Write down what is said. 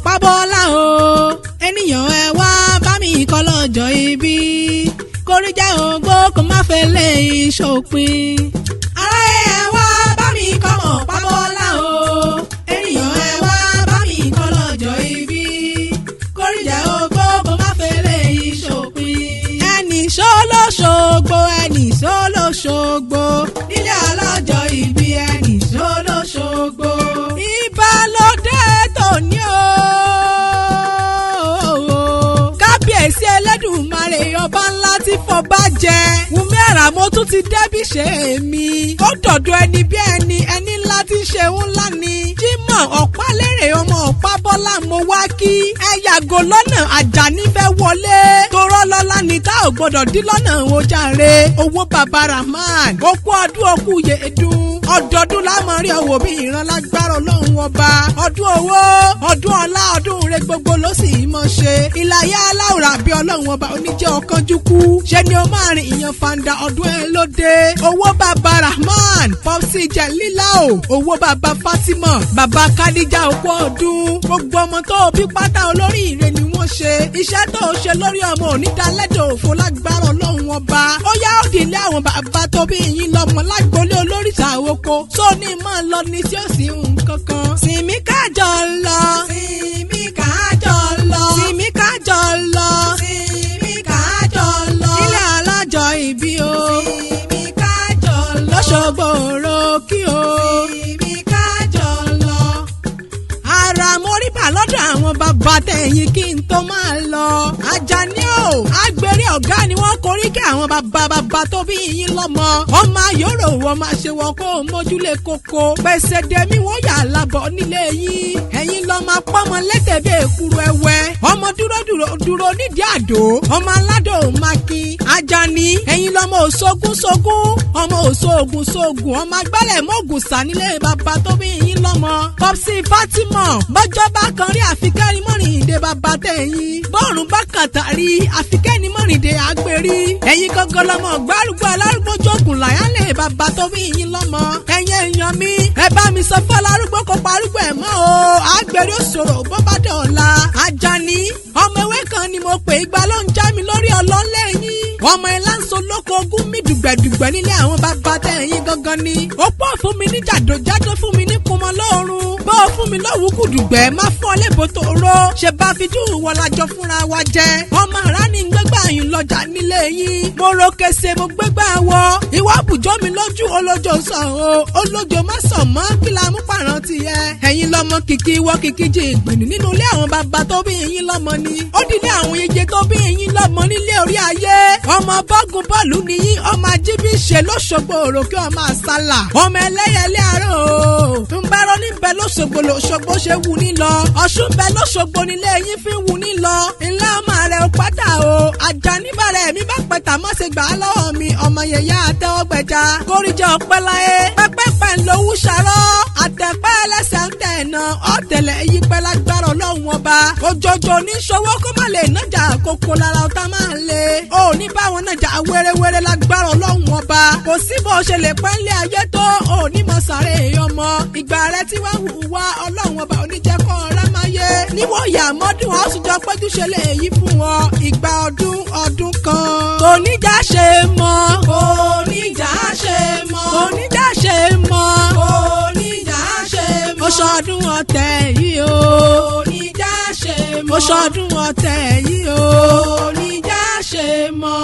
Pábọ́lá o ènìyàn ẹ wá bá mi kọ́ lọ́jọ́ ìbí kórìíjà ògbó kò má fẹ́ lè ṣòpin. aráyé ẹ wá bá mi kọ́ mọ̀ Pábọ́lá o ènìyàn ẹ wá bá mi kọ́ lọ́jọ́ ìbí kórìíjà ògbó kò má fẹ́ lè ṣòpin. ẹnì ṣólóṣogbo ẹnì ṣólóṣogbo nílé ọlọ́jọ́ ìbí ẹnì ṣólóṣogbo. ìbálòdé tòní o kábíyèsí Ẹlẹ́dùmarè ọba ńlá tí fọba jẹ Wùmí Àràmọ́ tún ti débí ṣe èmi ó dọ̀dọ̀ ẹni bí ẹni ńlá tí ń ṣe ńlá ni Jímọ̀ Ọ̀pálérè ọmọ Pábọ́lá mo wá kí ẹ yàgò lọ́nà Àjàní fẹ́ wọlé torọ́ lọ́lá ni tá ò gbọ́dọ̀ dín lọ́nà ojàre owó bàbá Rahman okú ọdún okú yèédún ọdọọdún lámọ rí ọwọ́ bí ìran lágbára Ọlọ́run ọba ọdún owó ọdún ọlá ọdún rẹ gbogbo ló sì mọ ṣe ìlàyé aláwòrán bí Ọlọ́run ọba oníjẹ ọ̀kánjúkú ṣe ni ó máa rìn ìyàn fanda ọdún ẹ lóde owó bàbá Rahman Popsi Jẹ̀lílà o owó bàbá Fatima bàbá Kadija okú ọdún gbogbo ọmọ tó bí pátá olóríire ni wọ́n ṣe iṣẹ́ tó ṣe lórí ọmọ onídàálẹ́dọ̀ òfò lágbára Ọlọ́run ọba ó yá òdìlé àwọn bàbá tó bí yín lọ́mọ lágbólé olóríṣà oko sóní máa lọ ní tí ó sì nǹkan kan. Sìnmí kájọ lọ. Sìnmí kájọ lọ. Sìnmí kájọ lọ. Sìnmí kájọ lọ. Nílé ọlọ́jọ́ ìbí o. Sìnmí kájọ lọ. Lọ́ṣogbo òròkì o. Sìnmí kájọ lọ. ara móríbà lọ́dọ̀ àwọn bàbá tẹ̀yìn kí n tó máa lọ. Àjàní o àgbèrè ọ̀gá ni wọ́n korí kí àwọn bàbá tó bí yín lọ́mọ. ọmọ ayọ̀rò wọ́n máa ṣe wọn kó mójúlé koko. pèsè dèmí wọ́n yà lábọ̀ nílé yín. ẹ̀yin lọ́ máa pọ́nmọ lẹ́tẹ̀bẹ̀ èkuru ẹ̀wẹ́. ọmọ dúró nídìí àdó. ọmọ aládò mákin. Àjàní ẹ̀yin lọ́mọ òṣogún ọmọ òṣogún ọmọ agbálẹ̀ mọ́gùn sá nílé bàbá tó bí yín lọ́mọ. Popsi Fatima bọ́jọ́ bá kan rí àfikẹ́ni mọ́rìndé bàbá tẹ̀yìn bọ́ọ̀rùn bá kàtàrí àfikẹ́ni mọ́rìndé àgbèrí ẹ̀yin gangan lọ́mọ gbárùgbó alárúgbó jogun làyálẹ̀ bàbá tó bí yín lọ́mọ ẹ̀yin èèyàn mi ẹ bá mi sọ fún alárúgbó kó parúgbó ẹ̀ mọ́ o àgbèrí òṣòro bó bá dọ̀la. Àjàní ọmọ ewé kan ni mo pè igba ló ń já mi lórí ọlọ́lẹ̀ yín ọmọ ẹlẹ́sọ lóko ogún mi dùgbẹ̀dùgbẹ̀ nílé àwọn bàbá tẹ̀yìn gangan ni ó pọ̀ fún mi ní jàdójádó fún mi ní kúmọ lóorun bó o fún mi lówù kùdùgbẹ́ má fún ọ lébò tó ró ṣe bá fi jù wọ lájọ fúnra wa jẹ ọmọ àrá ni gbégbá yín lọ́jà nílé yín mo ro kẹsẹ mo gbégbá wọ ìwà bùjọ́ mi lójú olójó sàn o olójó má sàn mọ́ kí la mú pàrọ̀ tiẹ̀ ẹ̀yin lọ́mọ kìkì wọ kìkì jẹ ìgbìnì nínú ilé àwọn bàbá tó bí yín lọ́mọ ni ó dìlé àwọn yeye tó bí yín lọ́mọ nílé orí ayé ọmọ bọ́gun bọ́ọ̀lù nìyí ọmọ ajíbí ṣe lóṣogbo òròkè ọmọ àsálà ọmọ ẹlẹ́yẹlé àárọ̀ o ń bẹ́rọ níbẹ̀ lóṣogbo ṣe wù ní lọ Ọ̀ṣun bẹ lóṣogbo nílé yín fi wù ní lọ ilé ọmọ rẹ ò pátá o Àjàní bàrẹ̀ mi bá pẹ̀tà má ṣe gbà á lọ́wọ́ mi ọmọ yẹ̀yẹ́ àtẹwọ́gbẹ̀já kórìjọ ọpẹ́ láyé pẹ́pẹ́pẹ́ ńlọ́wọ́ ṣàrọ́ àtẹ̀pẹ́ ẹlẹ́sẹ̀ ń tẹ̀ ẹ̀nà ọ̀tẹ̀lẹ̀ yípẹ́ lágbára Ọlọ́run ọba òjòjò ní ṣọwọ́ kó má lè nájà kókó lára ọ̀tá máa lè ó ní báwọn nájà wẹ́rẹ́wẹ́rẹ́ lágbára Ọlọ́run ọba kò sí bó ṣe lè pẹ́ ńlẹ̀ ayé tó ò ní mọ̀ sáré ọmọ ìgbà rẹ tí wàá hù wá Ọlọ́run ọba oníjẹ́kọ́ rámáyé níwọ̀ ìyá mọ́dún àṣùjọ péjú ṣe lè yí fún ọ ìgbà ọdún kan. kò níjà ṣe mọ́. kò níjà ṣe mọ́. kò níjà ṣe mọ́. kò níjà ṣe mọ́. oṣọdún ọ̀tẹ̀ yìí o. kò níjà ṣe mọ́. oṣọdún ọ̀tẹ̀ yìí o. kò níjà ṣe mọ́.